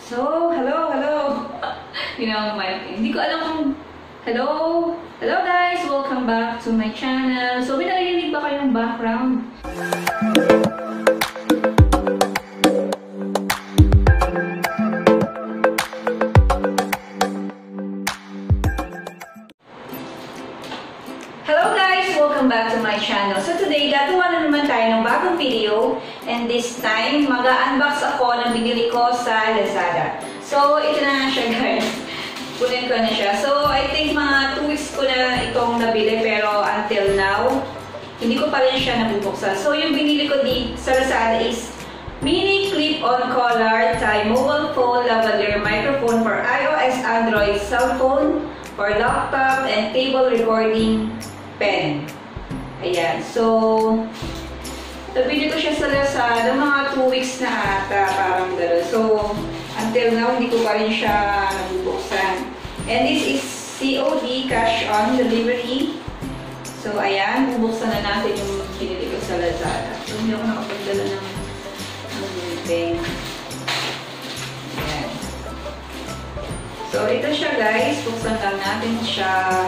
So, hello. Hindi ko alam kung... Hello guys! Welcome back to my channel. So, may narinig ba kayong background? Hello guys! Welcome back to my channel. So today, gagawa na naman tayo ng bagong video. And this time, mag-unbox ako ng binili ko sa Lazada. So, ito na siya guys. Kunin ko na siya. So, I think mga 2 weeks ko na itong nabili. Pero until now, hindi ko pa rin siya nabubuksan. So, yung binili ko sa Lazada is mini clip-on collar tie mobile phone lavalier microphone for iOS, Android, cellphone, for laptop, and table recording pen. Ayan. So, nabili ko siya sa Lazada mga 2 weeks na ata. Parang gano'n. So, until now, hindi ko pa rin siya nabubuksan. And this is COD, cash on delivery. So, ayan. Bubuksan na natin yung binili ko sa Lazada. So, hindi ako nakapagdala ng pen. Ayan. So, ito siya guys. Buksan lang natin siya.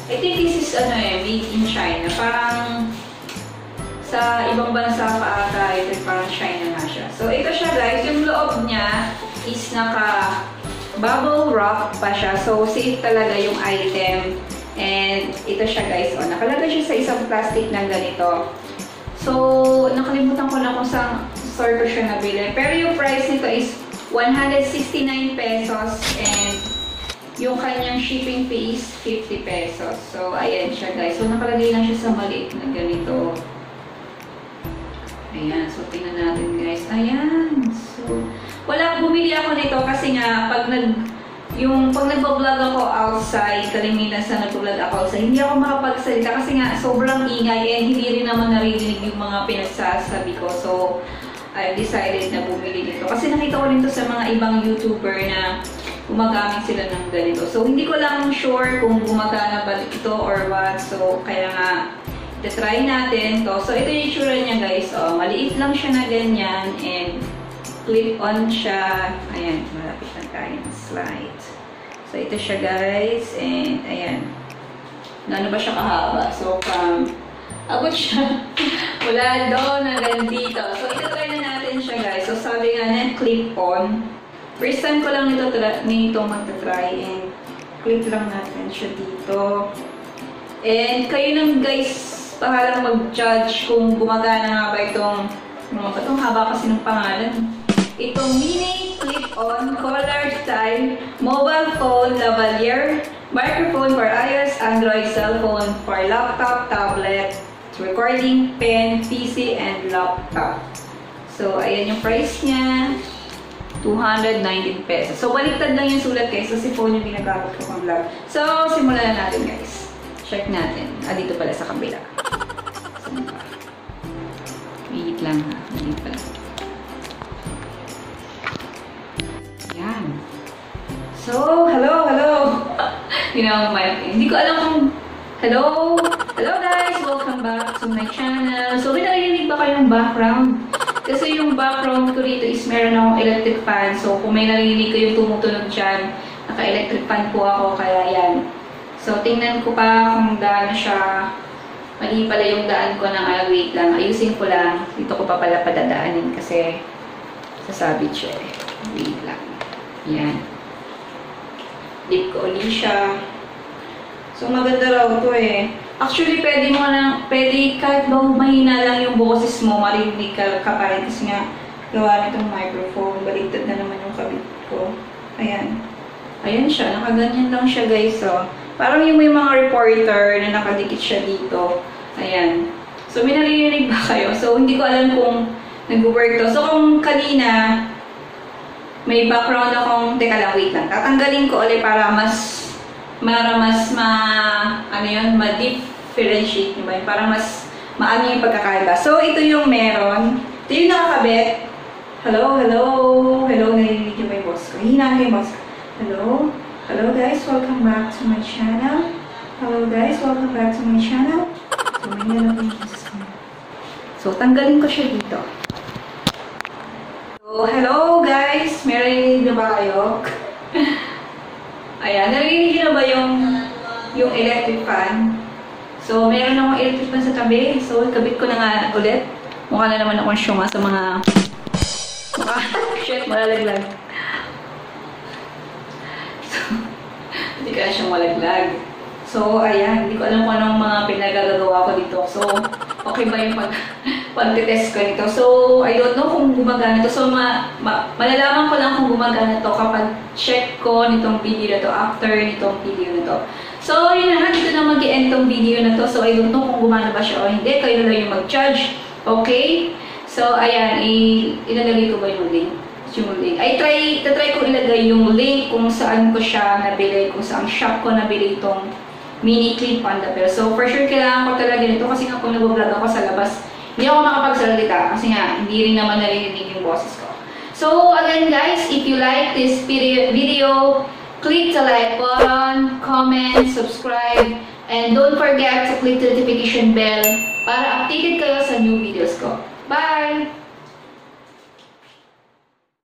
I think this is made in China. Parang sa ibang bansa pa ata, ito parang China nga siya. So, ito siya guys. Yung loob niya is naka-bubble wrap pa siya. So, safe talaga yung item. And ito siya guys. O, nakalagay siya sa isang plastic na ganito. So, nakalimutan ko na kung saan store ko siya nabili. Pero yung price nito is 169 pesos. And yung kanyang shipping fee is 50 pesos. So, ayan siya guys. So, nakalagay lang siya sa maliit na ganito. Ayan. So, tingnan natin guys. Ayan. So, bumili ako nito kasi nga, pag nagbablog ako outside, kalimitan sa nagbablog ako outside, hindi ako makapagsalita kasi nga, sobrang ingay and hindi rin naman naririnig yung mga pinagsasabi ko. So, I've decided na bumili nito. Kasi nakita ko rin to sa mga ibang YouTuber na gumagamit sila ng ganito. So, hindi ko lang sure kung gumagana ba ito or what. So, kaya nga, try natin to. So, ito yung itsura niya guys. Oh, maliit lang siya na ganyan and clip-on siya. Ayan, malapit na tayo ng slide. So, ito siya guys. And, ayan. Gano'n ba siya kahaba? So, abot siya. Wala doon hanggang dito. So, ito try na natin siya guys. So, sabi nga na clip-on. First time ko lang nito magta-try and clip lang natin siya dito. And kayo nang guys, pahalang mag-judge kung gumagana nga ba itong haba kasi ng pangalan. Itong mini clip-on collar tie mobile phone lavalier microphone for iOS, Android, cellphone, for laptop, tablet, recording, pen, PC, and laptop. So, ayan yung price niya. 219 pesos. So, baliktad lang yung sulat guys. Kasi phone yung ginagamit ko pang vlog. So, simulan na natin guys. Check natin. Dito pala sa kabila. Wait lang ha. Dito pala. Yan. So, hello. Hindi ko alam kung... Hello guys! Welcome back to my channel. So, may narinig ba kayong background? Kasi yung background ko rito is meron akong electric fan. So, kung may narinig ko yung tumutunog dyan, naka-electric fan po ako. Kaya yan. So, tingnan ko pa kung daan siya. Mali pala yung daan ko ng wait lang. Ayusin ko lang. Dito ko pa pala padadaanin kasi sasabi siya. Wait lang. Yan. Dip ko ulit siya. So, maganda raw ito eh. Actually, pwede kahit ba mahina lang yung boses mo, marinig ka pa rin. Kasi nga, gawa nitong microphone. Baliktad na naman yung kabit ko. Ayan. Ayan siya. Nakaganyan lang siya guys. So, parang yung may mga reporter na nakadikit siya dito. Ayan. So, may narinig ba kayo? So, hindi ko alam kung nag-work to. So, kung kanina, may background akong... Teka lang, wait lang. Tatanggalin ko ulit para mas ma-differentiate nyo ba yun? Para mas maano yung pagkakaiba. So, ito yung meron. Ito yung nakakabit. Hello, narinig nyo ba yung boss ko? Hinahan ko yung boss ko. Hello guys, welcome back to my channel. So, may nalagay yung boss ko. So, tanggalin ko siya dito. So, Oh, hello guys! Narinig na ba kayo? Ayan, narinig nyo na ba yung electric fan? So, meron akong electric fan sa tabi. So, kabit ko na nga ulit. Mukha na naman akong syunga sa mga... Shit, malalaglag. So, hindi ka na siyang malaglag. So, ayan, hindi ko alam kung anong mga pinagagagawa ko dito. So, okay ba yung pag-test ko nito? So, I don't know kung gumagana to. So, malalaman ko lang kung gumagana to kapag check ko nitong video na to, after nitong video na to. So, yun na nga, dito na mag-i-end tong video na to. So, I don't know kung gumana ba siya o hindi. Kayo na lang yung mag-judge. Okay? So, ayan, ilalagay ko ba yung link? Yung link. Tatry ko ilagay yung link kung saan ko siya nabili, kung saan shop ko nabili itong mini clip panda pair. So, for sure, kailangan ko talaga nito kasi nga kung nag-vlog ako sa labas, hindi ako makapagsalita kasi nga, hindi rin naman narinig yung boses ko. So, again guys, if you like this video, click the like button, comment, subscribe, and don't forget to click the notification bell para updated kayo sa new videos ko. Bye!